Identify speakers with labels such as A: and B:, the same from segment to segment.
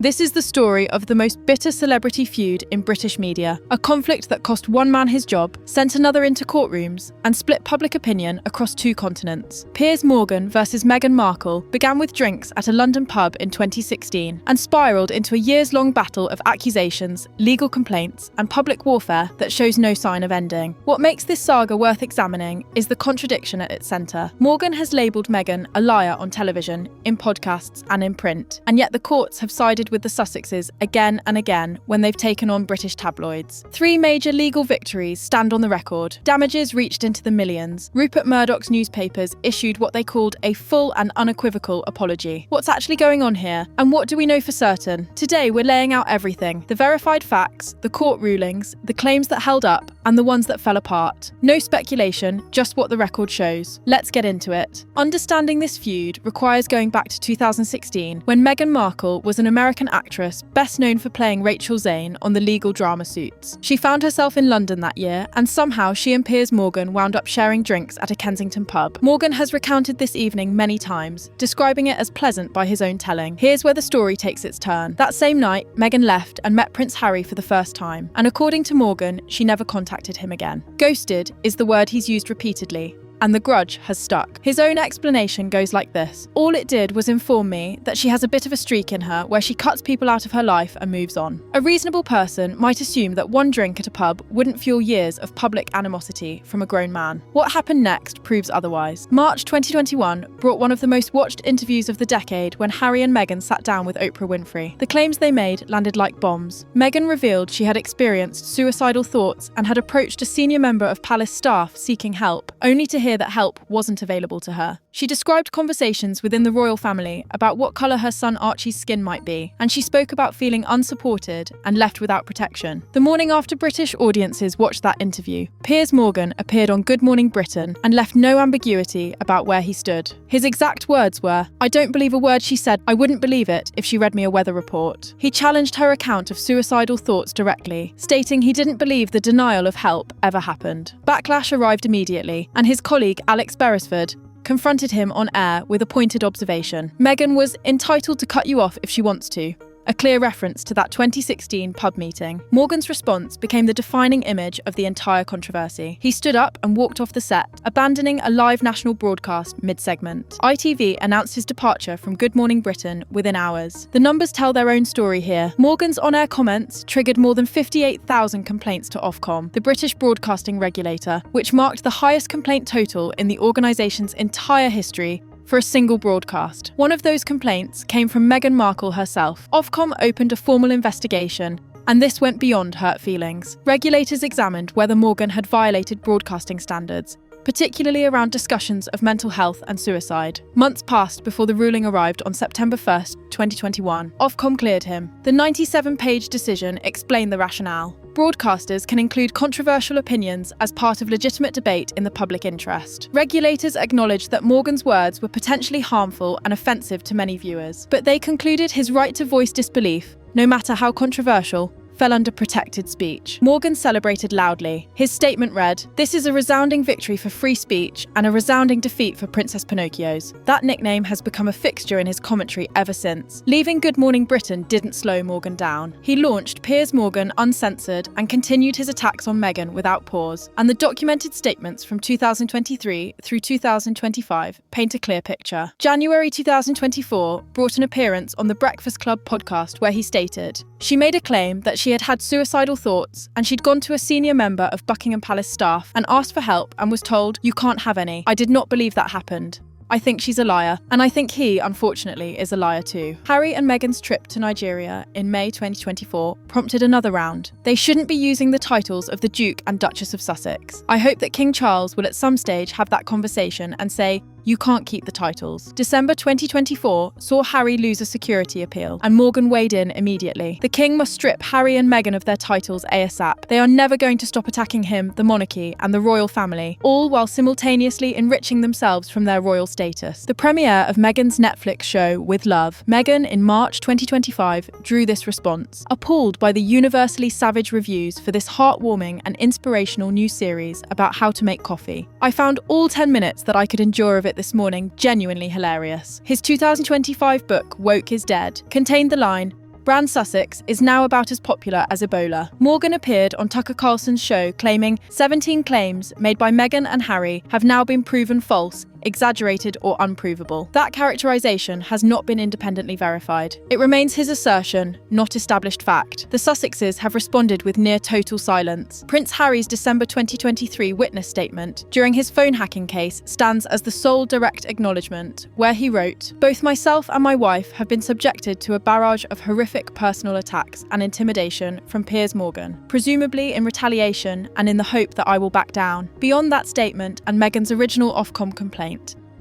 A: This is the story of the most bitter celebrity feud in British media, a conflict that cost one man his job, sent another into courtrooms, and split public opinion across two continents. Piers Morgan versus Meghan Markle began with drinks at a London pub in 2016 and spiralled into a years-long battle of accusations, legal complaints, and public warfare that shows no sign of ending. What makes this saga worth examining is the contradiction at its centre. Morgan has labelled Meghan a liar on television, in podcasts, and in print, and yet the courts have sided with the Sussexes again and again when they've taken on British tabloids. 3 major legal victories stand on the record. Damages reached into the millions. Rupert Murdoch's newspapers issued what they called a full and unequivocal apology. What's actually going on here, and what do we know for certain? Today we're laying out everything: the verified facts, the court rulings, the claims that held up, and the ones that fell apart. No speculation, just what the record shows. Let's get into it. Understanding this feud requires going back to 2016, when Meghan Markle was an American actress best known for playing Rachel Zane on the legal drama Suits. She found herself in London that year, and somehow she and Piers Morgan wound up sharing drinks at a Kensington pub. Morgan has recounted this evening many times, describing it as pleasant by his own telling. Here's where the story takes its turn. That same night, Meghan left and met Prince Harry for the first time, and according to Morgan, she never contacted him again. Ghosted is the word he's used repeatedly, and the grudge has stuck. His own explanation goes like this: "All it did was inform me that she has a bit of a streak in her where she cuts people out of her life and moves on." A reasonable person might assume that one drink at a pub wouldn't fuel years of public animosity from a grown man. What happened next proves otherwise. March 2021 brought one of the most watched interviews of the decade when Harry and Meghan sat down with Oprah Winfrey. The claims they made landed like bombs. Meghan revealed she had experienced suicidal thoughts and had approached a senior member of palace staff seeking help, only to hear that help wasn't available to her. She described conversations within the royal family about what colour her son Archie's skin might be, and she spoke about feeling unsupported and left without protection. The morning after British audiences watched that interview, Piers Morgan appeared on Good Morning Britain and left no ambiguity about where he stood. His exact words were, "I don't believe a word she said. I wouldn't believe it if she read me a weather report." He challenged her account of suicidal thoughts directly, stating he didn't believe the denial of help ever happened. Backlash arrived immediately, and his colleague Alex Beresford confronted him on air with a pointed observation. Meghan was entitled to cut you off if she wants to, a clear reference to that 2016 pub meeting. Morgan's response became the defining image of the entire controversy. He stood up and walked off the set, abandoning a live national broadcast mid-segment. ITV announced his departure from Good Morning Britain within hours. The numbers tell their own story here. Morgan's on-air comments triggered more than 58,000 complaints to Ofcom, the British broadcasting regulator, which marked the highest complaint total in the organisation's entire history for a single broadcast. One of those complaints came from Meghan Markle herself. Ofcom opened a formal investigation, and this went beyond hurt feelings. Regulators examined whether Morgan had violated broadcasting standards, particularly around discussions of mental health and suicide. Months passed before the ruling arrived on September 1st, 2021. Ofcom cleared him. The 97-page decision explained the rationale. Broadcasters can include controversial opinions as part of legitimate debate in the public interest. Regulators acknowledged that Morgan's words were potentially harmful and offensive to many viewers, but they concluded his right to voice disbelief, no matter how controversial, fell under protected speech. Morgan celebrated loudly. His statement read, "This is a resounding victory for free speech and a resounding defeat for Princess Pinocchio's." That nickname has become a fixture in his commentary ever since. Leaving Good Morning Britain didn't slow Morgan down. He launched Piers Morgan Uncensored and continued his attacks on Meghan without pause, and the documented statements from 2023 through 2025 paint a clear picture. January 2024 brought an appearance on the Breakfast Club podcast where he stated, "She made a claim that she had had suicidal thoughts, and she'd gone to a senior member of Buckingham Palace staff and asked for help and was told, 'You can't have any.' I did not believe that happened. I think she's a liar, and I think he, unfortunately, is a liar too." Harry and Meghan's trip to Nigeria in May 2024 prompted another round. They shouldn't be using the titles of the Duke and Duchess of Sussex. I hope that King Charles will at some stage have that conversation and say, "You can't keep the titles." December 2024 saw Harry lose a security appeal, and Morgan weighed in immediately. The king must strip Harry and Meghan of their titles ASAP. They are never going to stop attacking him, the monarchy, and the royal family, all while simultaneously enriching themselves from their royal status. The premiere of Meghan's Netflix show, With Love, Meghan in March 2025 drew this response. Appalled by the universally savage reviews for this heartwarming and inspirational new series about how to make coffee, I found all 10 minutes that I could endure of it this morning genuinely hilarious. His 2025 book, Woke is Dead, contained the line, Brand Sussex is now about as popular as Ebola. Morgan appeared on Tucker Carlson's show claiming 17 claims made by Meghan and Harry have now been proven false, exaggerated or unprovable. That characterization has not been independently verified. It remains his assertion, not established fact. The Sussexes have responded with near total silence. Prince Harry's December 2023 witness statement during his phone hacking case stands as the sole direct acknowledgement, where he wrote, "Both myself and my wife have been subjected to a barrage of horrific personal attacks and intimidation from Piers Morgan, presumably in retaliation and in the hope that I will back down." Beyond that statement and Meghan's original Ofcom complaint,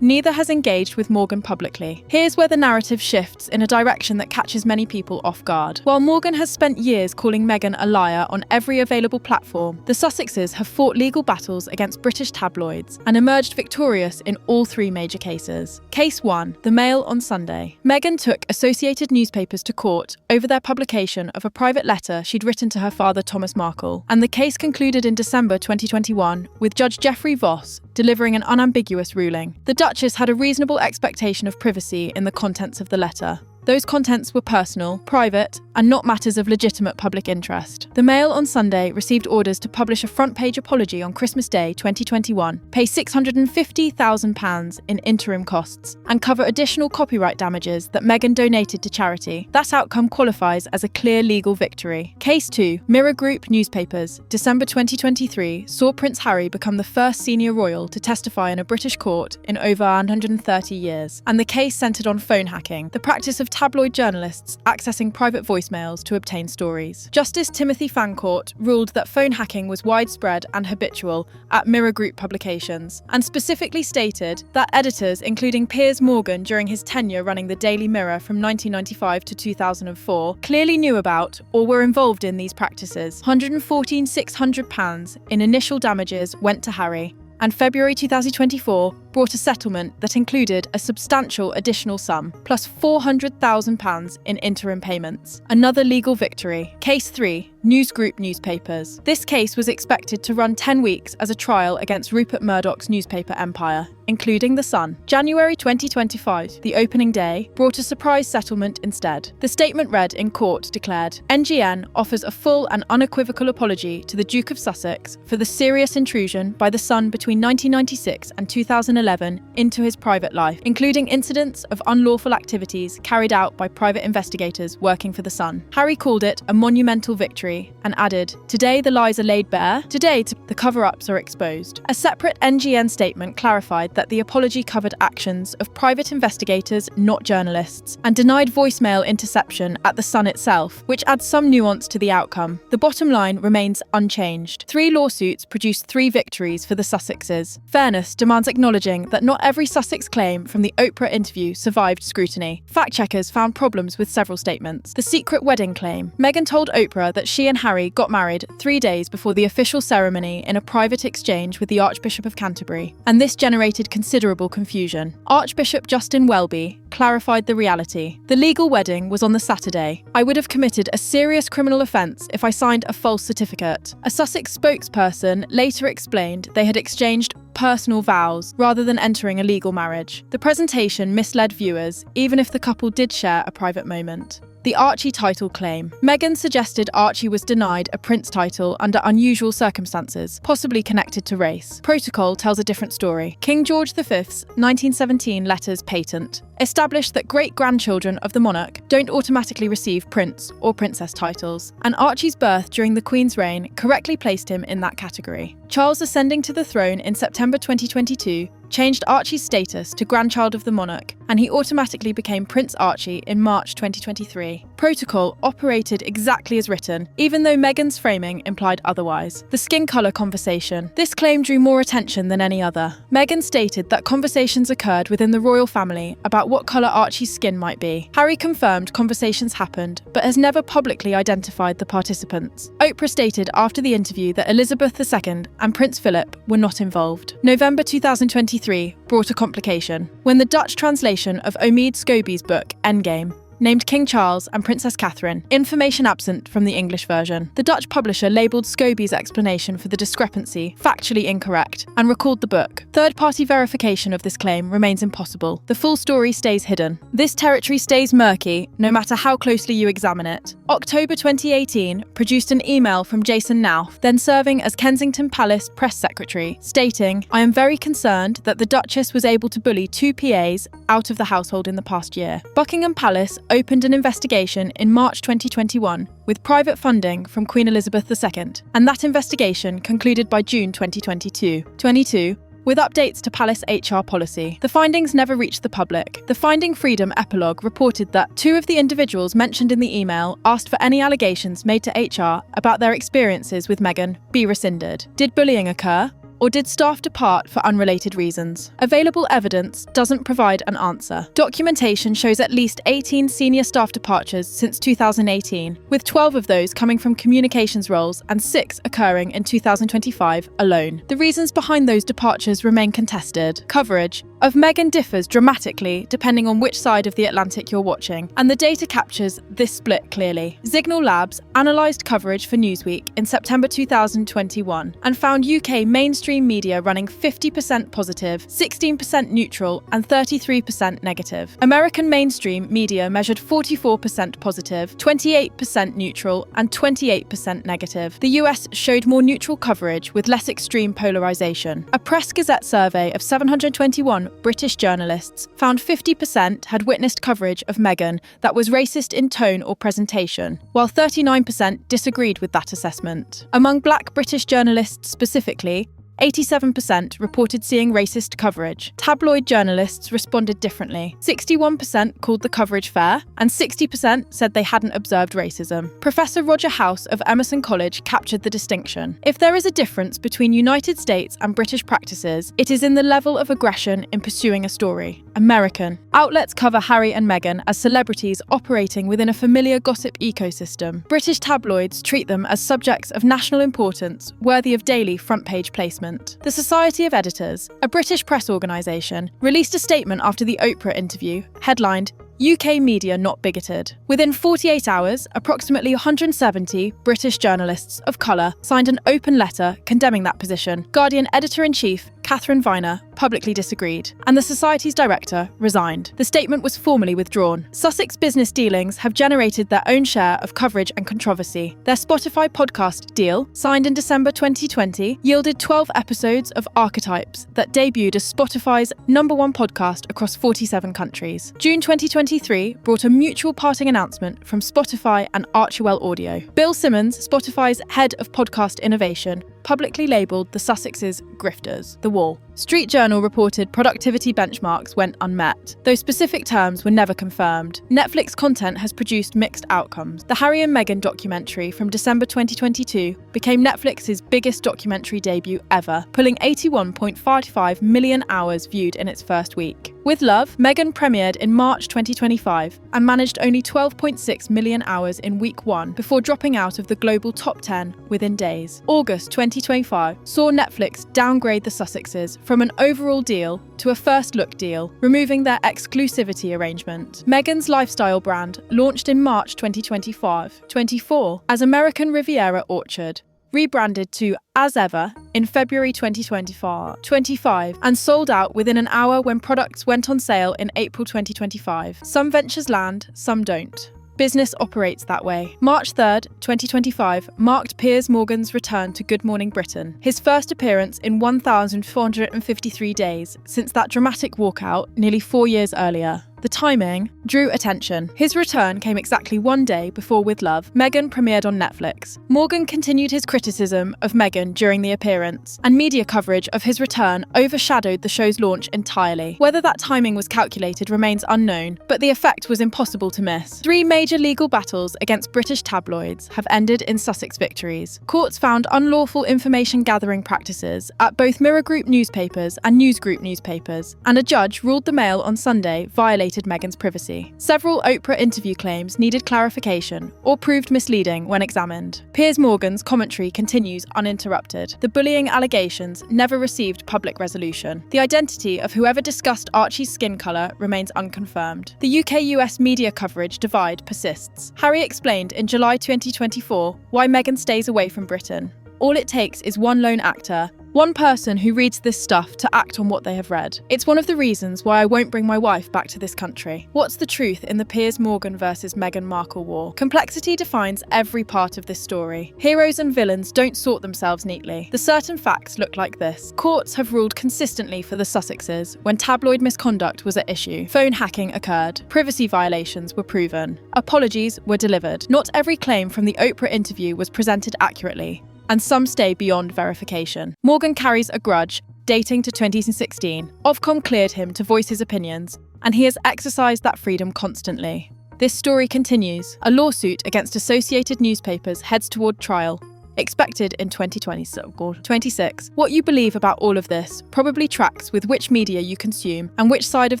A: neither has engaged with Morgan publicly. Here's where the narrative shifts in a direction that catches many people off guard. While Morgan has spent years calling Meghan a liar on every available platform, the Sussexes have fought legal battles against British tabloids and emerged victorious in all three major cases. Case 1, the Mail on Sunday. Meghan took Associated Newspapers to court over their publication of a private letter she'd written to her father Thomas Markle, and the case concluded in December 2021 with Judge Geoffrey Voss delivering an unambiguous ruling. The Duchess had a reasonable expectation of privacy in the contents of the letter. Those contents were personal, private, and not matters of legitimate public interest. The Mail on Sunday received orders to publish a front-page apology on Christmas Day 2021, pay £650,000 in interim costs, and cover additional copyright damages that Meghan donated to charity. That outcome qualifies as a clear legal victory. Case 2, Mirror Group Newspapers, December 2023, saw Prince Harry become the first senior royal to testify in a British court in over 130 years, and the case centred on phone hacking, the practice of tabloid journalists accessing private voicemails to obtain stories. Justice Timothy Fancourt ruled that phone hacking was widespread and habitual at Mirror Group publications, and specifically stated that editors, including Piers Morgan during his tenure running the Daily Mirror from 1995 to 2004, clearly knew about or were involved in these practices. £114,600 in initial damages went to Harry, and February 2024 brought a settlement that included a substantial additional sum, plus £400,000 in interim payments. Another legal victory. Case 3, News Group Newspapers. This case was expected to run 10 weeks as a trial against Rupert Murdoch's newspaper empire, including The Sun. January 2025, the opening day, brought a surprise settlement instead. The statement read in court declared, "NGN offers a full and unequivocal apology to the Duke of Sussex for the serious intrusion by The Sun between 1996 and 2011 into his private life, including incidents of unlawful activities carried out by private investigators working for The Sun." Harry called it a monumental victory and added, "Today the lies are laid bare. Today the cover-ups are exposed." A separate NGN statement clarified that the apology covered actions of private investigators, not journalists, and denied voicemail interception at The Sun itself, which adds some nuance to the outcome. The bottom line remains unchanged. 3 lawsuits produced 3 victories for the Sussexes. Fairness demands acknowledging that not every Sussex claim from the Oprah interview survived scrutiny. Fact-checkers found problems with several statements. The secret wedding claim. Meghan told Oprah that she and Harry got married 3 days before the official ceremony in a private exchange with the Archbishop of Canterbury, and this generated considerable confusion. Archbishop Justin Welby clarified the reality. The legal wedding was on the Saturday. "I would have committed a serious criminal offence if I signed a false certificate." A Sussex spokesperson later explained they had exchanged personal vows rather than entering a legal marriage. The presentation misled viewers, even if the couple did share a private moment. The Archie title claim. Meghan suggested Archie was denied a prince title under unusual circumstances, possibly connected to race. Protocol tells a different story. King George V's 1917 letters patent established that great-grandchildren of the monarch don't automatically receive prince or princess titles, and Archie's birth during the Queen's reign correctly placed him in that category. Charles ascending to the throne in September 2022 changed Archie's status to grandchild of the monarch, and he automatically became Prince Archie in March 2023. Protocol operated exactly as written, even though Meghan's framing implied otherwise. The skin colour conversation. This claim drew more attention than any other. Meghan stated that conversations occurred within the royal family about what colour Archie's skin might be. Harry confirmed conversations happened, but has never publicly identified the participants. Oprah stated after the interview that Elizabeth II and Prince Philip were not involved. November 2023 brought a complication when the Dutch translation of Omid Scobie's book, Endgame, named King Charles and Princess Catherine, information absent from the English version. The Dutch publisher labelled Scobie's explanation for the discrepancy factually incorrect and recalled the book. Third-party verification of this claim remains impossible. The full story stays hidden. This territory stays murky, no matter how closely you examine it. October 2018 produced an email from Jason Nauf, then serving as Kensington Palace press secretary, stating, "I am very concerned that the Duchess was able to bully 2 PAs out of the household in the past year." Buckingham Palace opened an investigation in March 2021 with private funding from Queen Elizabeth II, and that investigation concluded by June 2022. With updates to Palace HR policy. The findings never reached the public. The Finding Freedom epilogue reported that 2 of the individuals mentioned in the email asked for any allegations made to HR about their experiences with Meghan be rescinded. Did bullying occur? Or did staff depart for unrelated reasons? Available evidence doesn't provide an answer. Documentation shows at least 18 senior staff departures since 2018, with 12 of those coming from communications roles and 6 occurring in 2025 alone. The reasons behind those departures remain contested. Coverage of Meghan differs dramatically depending on which side of the Atlantic you're watching, and the data captures this split clearly. Signal Labs analysed coverage for Newsweek in September 2021 and found UK mainstream media running 50% positive, 16% neutral, and 33% negative. American mainstream media measured 44% positive, 28% neutral, and 28% negative. The US showed more neutral coverage with less extreme polarisation. A Press Gazette survey of 721 British journalists found 50% had witnessed coverage of Meghan that was racist in tone or presentation, while 39% disagreed with that assessment. Among Black British journalists specifically, 87% reported seeing racist coverage. Tabloid journalists responded differently. 61% called the coverage fair, and 60% said they hadn't observed racism. Professor Roger House of Emerson College captured the distinction. If there is a difference between United States and British practices, it is in the level of aggression in pursuing a story. American. Outlets cover Harry and Meghan as celebrities operating within a familiar gossip ecosystem. British tabloids treat them as subjects of national importance, worthy of daily front-page placement. The Society of Editors, a British press organisation, released a statement after the Oprah interview, headlined, "UK media not bigoted." Within 48 hours, approximately 170 British journalists of colour signed an open letter condemning that position. Guardian editor-in-chief Catherine Viner publicly disagreed, and the Society's director resigned. The statement was formally withdrawn. Sussex business dealings have generated their own share of coverage and controversy. Their Spotify podcast deal, signed in December 2020, yielded 12 episodes of Archetypes that debuted as Spotify's #1 podcast across 47 countries. June 2023 brought a mutual parting announcement from Spotify and Archewell Audio. Bill Simmons, Spotify's head of podcast innovation, publicly labelled the Sussexes grifters. The Wall. Street Journal reported productivity benchmarks went unmet, though specific terms were never confirmed. Netflix content has produced mixed outcomes. The Harry and Meghan documentary from December 2022 became Netflix's biggest documentary debut ever, pulling 81.55 million hours viewed in its first week. With Love, Meghan premiered in March 2025 and managed only 12.6 million hours in week 1 before dropping out of the global top 10 within days. August 2025 saw Netflix downgrade the Sussexes from an overall deal to a first-look deal, removing their exclusivity arrangement. Meghan's lifestyle brand launched in March 2024 as American Riviera Orchard, rebranded to As Ever in February 2025 and sold out within an hour when products went on sale in April 2025. Some ventures land, some don't. Business operates that way. March 3rd, 2025 marked Piers Morgan's return to Good Morning Britain, his first appearance in 1,453 days since that dramatic walkout nearly 4 years earlier. The timing drew attention. His return came exactly 1 day before With Love, Meghan premiered on Netflix. Morgan continued his criticism of Meghan during the appearance, and media coverage of his return overshadowed the show's launch entirely. Whether that timing was calculated remains unknown, but the effect was impossible to miss. 3 major legal battles against British tabloids have ended in Sussex victories. Courts found unlawful information gathering practices at both Mirror Group newspapers and News Group newspapers, and a judge ruled the Mail on Sunday violated violated Meghan's privacy. Several Oprah interview claims needed clarification or proved misleading when examined. Piers Morgan's commentary continues uninterrupted. The bullying allegations never received public resolution. The identity of whoever discussed Archie's skin colour remains unconfirmed. The UK-US media coverage divide persists. Harry explained in July 2024 why Meghan stays away from Britain. All it takes is one lone actor, one person who reads this stuff to act on what they have read. It's one of the reasons why I won't bring my wife back to this country. What's the truth in the Piers Morgan versus Meghan Markle war? Complexity defines every part of this story. Heroes and villains don't sort themselves neatly. The certain facts look like this. Courts have ruled consistently for the Sussexes when tabloid misconduct was at issue. Phone hacking occurred. Privacy violations were proven. Apologies were delivered. Not every claim from the Oprah interview was presented accurately, and some stay beyond verification. Morgan carries a grudge dating to 2016. Ofcom cleared him to voice his opinions, and he has exercised that freedom constantly. This story continues. A lawsuit against Associated Newspapers heads toward trial, expected in 2026. What you believe about all of this probably tracks with which media you consume and which side of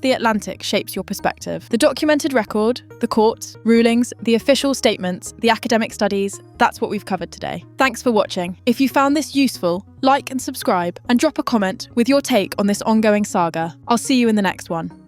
A: the Atlantic shapes your perspective. The documented record, the courts, rulings, the official statements, the academic studies, that's what we've covered today. Thanks for watching. If you found this useful, like and subscribe, and drop a comment with your take on this ongoing saga. I'll see you in the next one.